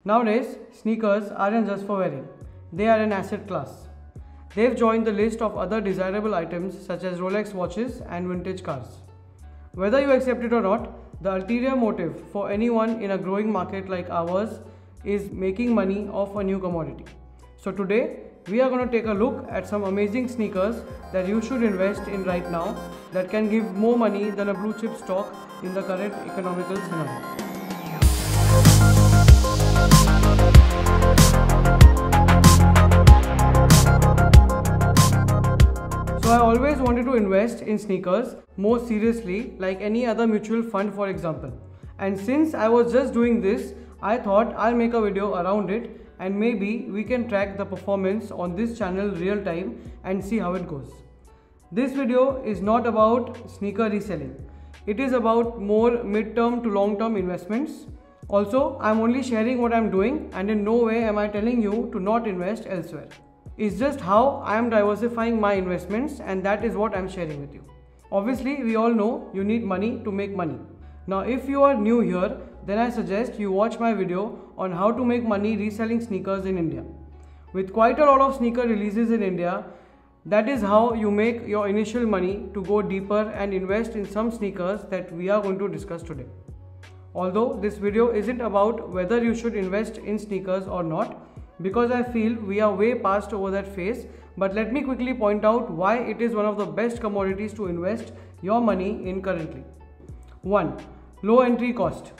Nowadays, sneakers aren't just for wearing, they are an asset class. They've joined the list of other desirable items such as Rolex watches and vintage cars. Whether you accept it or not, the ulterior motive for anyone in a growing market like ours is making money off a new commodity. So today, we are going to take a look at some amazing sneakers that you should invest in right now that can give more money than a blue chip stock in the current economical scenario. So I always wanted to invest in sneakers more seriously, like any other mutual fund for example. And since I was just doing this, I thought I'll make a video around it and maybe we can track the performance on this channel real time and see how it goes. This video is not about sneaker reselling. It is about more mid-term to long-term investments. Also, I'm only sharing what I'm doing and in no way am I telling you to not invest elsewhere. It's just how I am diversifying my investments and that is what I'm sharing with you. Obviously, we all know you need money to make money. Now, if you are new here, then I suggest you watch my video on how to make money reselling sneakers in India. With quite a lot of sneaker releases in India, that is how you make your initial money to go deeper and invest in some sneakers that we are going to discuss today. Although this video isn't about whether you should invest in sneakers or not, because I feel we are way past over that phase, but let me quickly point out why it is one of the best commodities to invest your money in currently. 1. Low entry cost.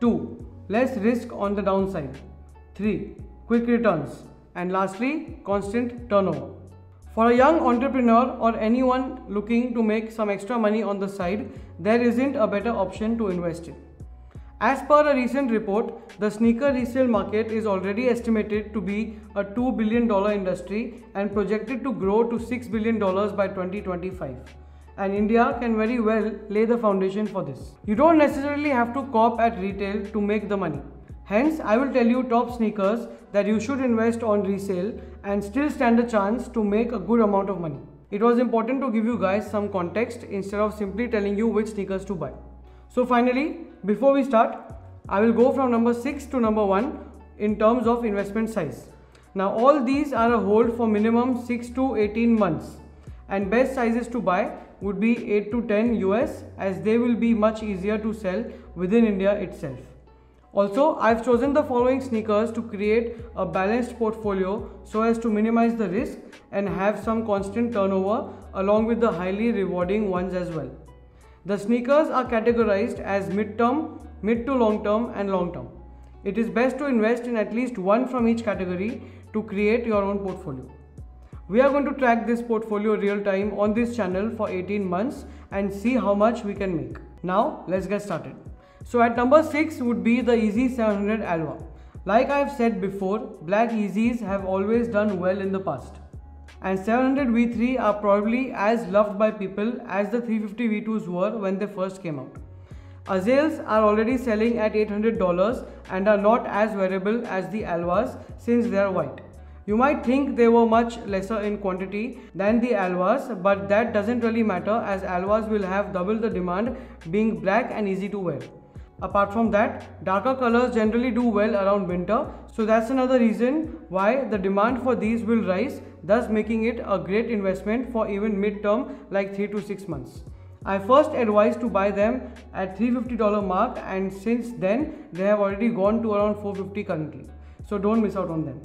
2. Less risk on the downside. 3. Quick returns. And lastly, constant turnover. For a young entrepreneur or anyone looking to make some extra money on the side, there isn't a better option to invest in. As per a recent report, the sneaker resale market is already estimated to be a $2 billion industry and projected to grow to $6 billion by 2025. And India can very well lay the foundation for this. You don't necessarily have to cop at retail to make the money. Hence, I will tell you top sneakers that you should invest on resale and still stand a chance to make a good amount of money. It was important to give you guys some context instead of simply telling you which sneakers to buy. So finally, before we start, I will go from number 6 to number 1 in terms of investment size. Now all these are a hold for minimum 6 to 18 months and best sizes to buy would be 8 to 10 US as they will be much easier to sell within India itself. Also, I've chosen the following sneakers to create a balanced portfolio so as to minimize the risk and have some constant turnover along with the highly rewarding ones as well. The sneakers are categorized as mid-term, mid to long-term and long-term. It is best to invest in at least one from each category to create your own portfolio. We are going to track this portfolio real time on this channel for 18 months and see how much we can make. Now, let's get started. So at number 6 would be the Yeezy 700 Alpha. Like I have said before, black Yeezys have always done well in the past. And 700 V3 are probably as loved by people as the 350 V2s were when they first came out. Azales are already selling at $800 and are not as wearable as the Alvas since they are white. You might think they were much lesser in quantity than the Alvas, but that doesn't really matter as Alvas will have double the demand being black and easy to wear. Apart from that, darker colors generally do well around winter, so that's another reason why the demand for these will rise, thus making it a great investment for even mid-term like 3 to 6 months. I first advised to buy them at $350 mark and since then they have already gone to around $450 currently, so don't miss out on them.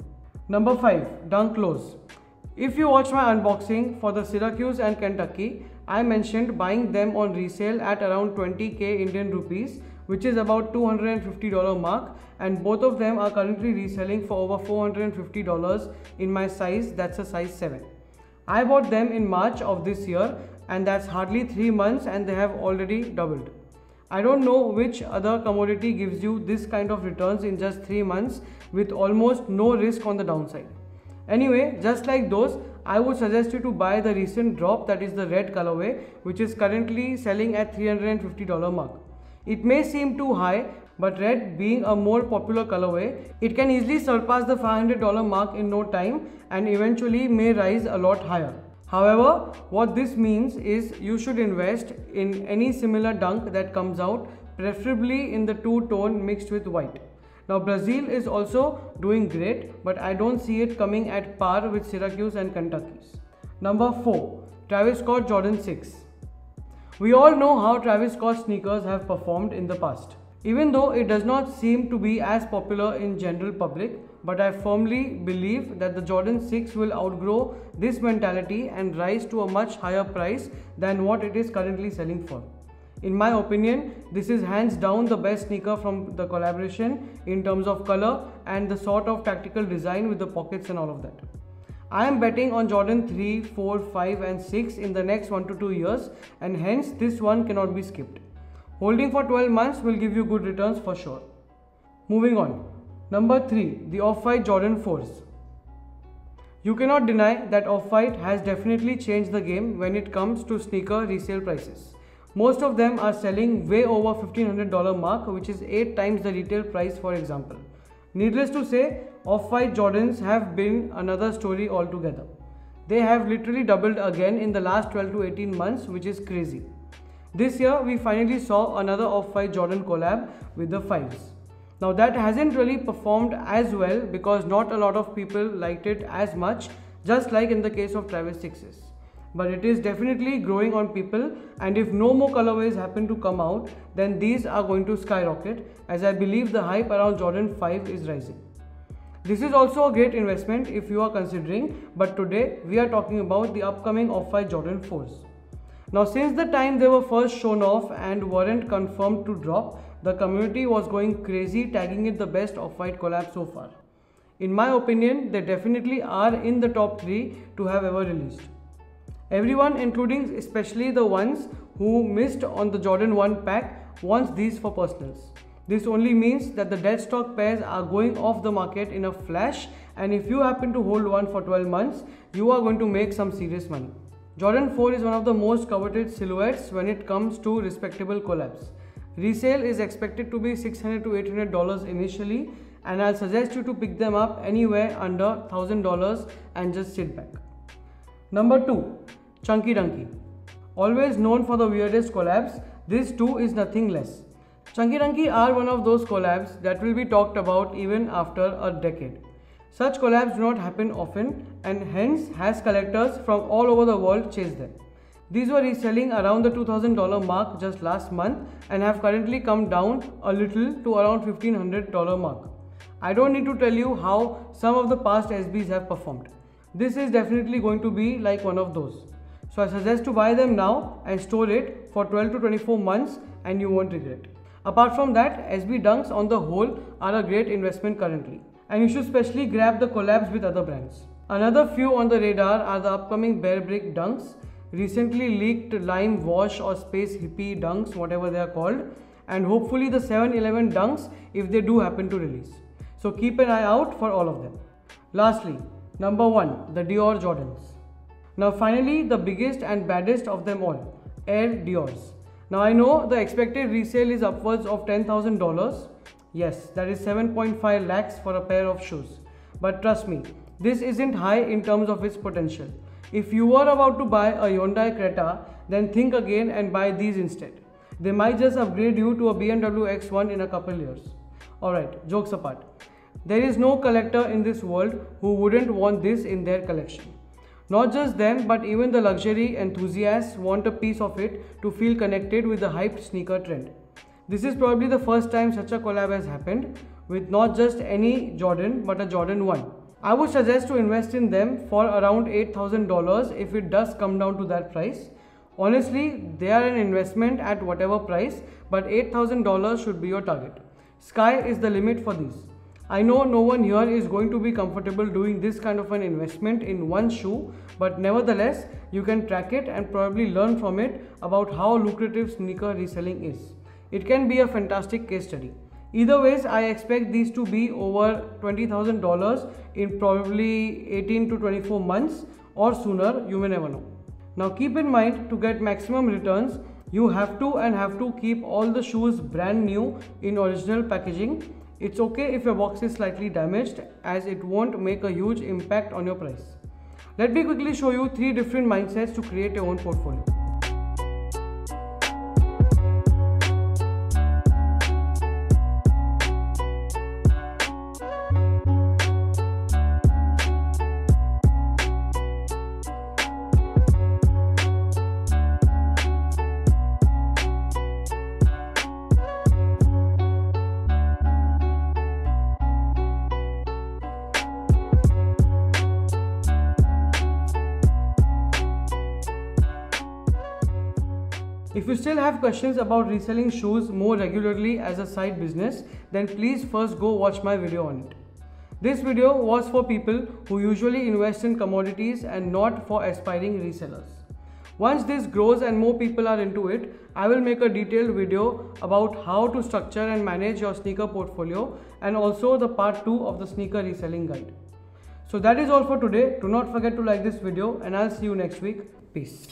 Number 5. Dunk Lows. If you watch my unboxing for the Syracuse and Kentucky, I mentioned buying them on resale at around 20k Indian rupees, which is about $250 mark, and both of them are currently reselling for over $450 in my size, that's a size 7. I bought them in March of this year and that's hardly 3 months and they have already doubled. I don't know which other commodity gives you this kind of returns in just 3 months with almost no risk on the downside. Anyway, just like those, I would suggest you to buy the recent drop, that is the red colorway, which is currently selling at $350 mark. It may seem too high, but red being a more popular colorway, it can easily surpass the $500 mark in no time and eventually may rise a lot higher. However, what this means is you should invest in any similar dunk that comes out, preferably in the two-tone mixed with white. Now Brazil is also doing great, but I don't see it coming at par with Syracuse and Kentucky's. Number 4. Travis Scott Jordan 6. We all know how Travis Scott sneakers have performed in the past. Even though it does not seem to be as popular in general public, but I firmly believe that the Jordan 6 will outgrow this mentality and rise to a much higher price than what it is currently selling for. In my opinion, this is hands down the best sneaker from the collaboration in terms of color and the sort of tactical design with the pockets and all of that. I am betting on Jordan 3, 4, 5 and 6 in the next 1 to 2 years, and hence this one cannot be skipped. Holding for 12 months will give you good returns for sure. Moving on. Number 3. The Off-White Jordan 4s. You cannot deny that Off-White has definitely changed the game when it comes to sneaker resale prices. Most of them are selling way over $1,500 mark, which is 8 times the retail price, for example. Needless to say, Off-White Jordans have been another story altogether. They have literally doubled again in the last 12 to 18 months, which is crazy. This year, we finally saw another Off-White Jordan collab with the 5s. Now that hasn't really performed as well because not a lot of people liked it as much, just like in the case of Travis 6s. But it is definitely growing on people, and if no more colorways happen to come out, then these are going to skyrocket, as I believe the hype around Jordan 5 is rising. This is also a great investment if you are considering, but today we are talking about the upcoming Off-White Jordan 4s. Now since the time they were first shown off and weren't confirmed to drop, the community was going crazy tagging it the best Off-White collab so far. In my opinion, they definitely are in the top 3 to have ever released. Everyone, including especially the ones who missed on the Jordan 1 pack, wants these for personals. This only means that the dead stock pairs are going off the market in a flash, and if you happen to hold one for 12 months, you are going to make some serious money. Jordan 4 is one of the most coveted silhouettes when it comes to respectable collabs. Resale is expected to be $600 to $800 initially, and I'll suggest you to pick them up anywhere under $1,000 and just sit back. Number 2. Chunky Dunky. Always known for the weirdest collabs, this too is nothing less. Chunky Dunky are one of those collabs that will be talked about even after a decade. Such collabs do not happen often, and hence has collectors from all over the world chase them. These were reselling around the $2,000 mark just last month and have currently come down a little to around $1,500 mark. I don't need to tell you how some of the past SBs have performed. This is definitely going to be like one of those. So I suggest to buy them now and store it for 12 to 24 months and you won't regret. Apart from that, SB Dunks on the whole are a great investment currently, and you should specially grab the collabs with other brands. Another few on the radar are the upcoming Bear Brick Dunks, recently leaked Lime Wash or Space Hippie Dunks, whatever they are called, and hopefully the 711 Dunks if they do happen to release. So keep an eye out for all of them. Lastly, number 1, the Dior Jordans. Now finally, the biggest and baddest of them all, Air Diors. Now I know the expected resale is upwards of $10,000. Yes, that is 7.5 lakhs for a pair of shoes. But trust me, this isn't high in terms of its potential. If you were about to buy a Hyundai Creta, then think again and buy these instead. They might just upgrade you to a BMW X1 in a couple years. Alright, jokes apart. There is no collector in this world who wouldn't want this in their collection. Not just them, but even the luxury enthusiasts want a piece of it to feel connected with the hyped sneaker trend. This is probably the first time such a collab has happened with not just any Jordan but a Jordan 1. I would suggest to invest in them for around $8,000 if it does come down to that price. Honestly, they are an investment at whatever price, but $8,000 should be your target. Sky is the limit for these. I know no one here is going to be comfortable doing this kind of an investment in one shoe, but nevertheless, you can track it and probably learn from it about how lucrative sneaker reselling is. It can be a fantastic case study. Either ways, I expect these to be over $20,000 in probably 18 to 24 months or sooner, you may never know. Now keep in mind, to get maximum returns, you have to keep all the shoes brand new in original packaging. It's okay if your box is slightly damaged, as it won't make a huge impact on your price. Let me quickly show you 3 different mindsets to create your own portfolio. If you still have questions about reselling shoes more regularly as a side business, then please first go watch my video on it. This video was for people who usually invest in commodities and not for aspiring resellers. Once this grows and more people are into it, I will make a detailed video about how to structure and manage your sneaker portfolio and also the part 2 of the sneaker reselling guide. So that is all for today. Do not forget to like this video and I'll see you next week. Peace.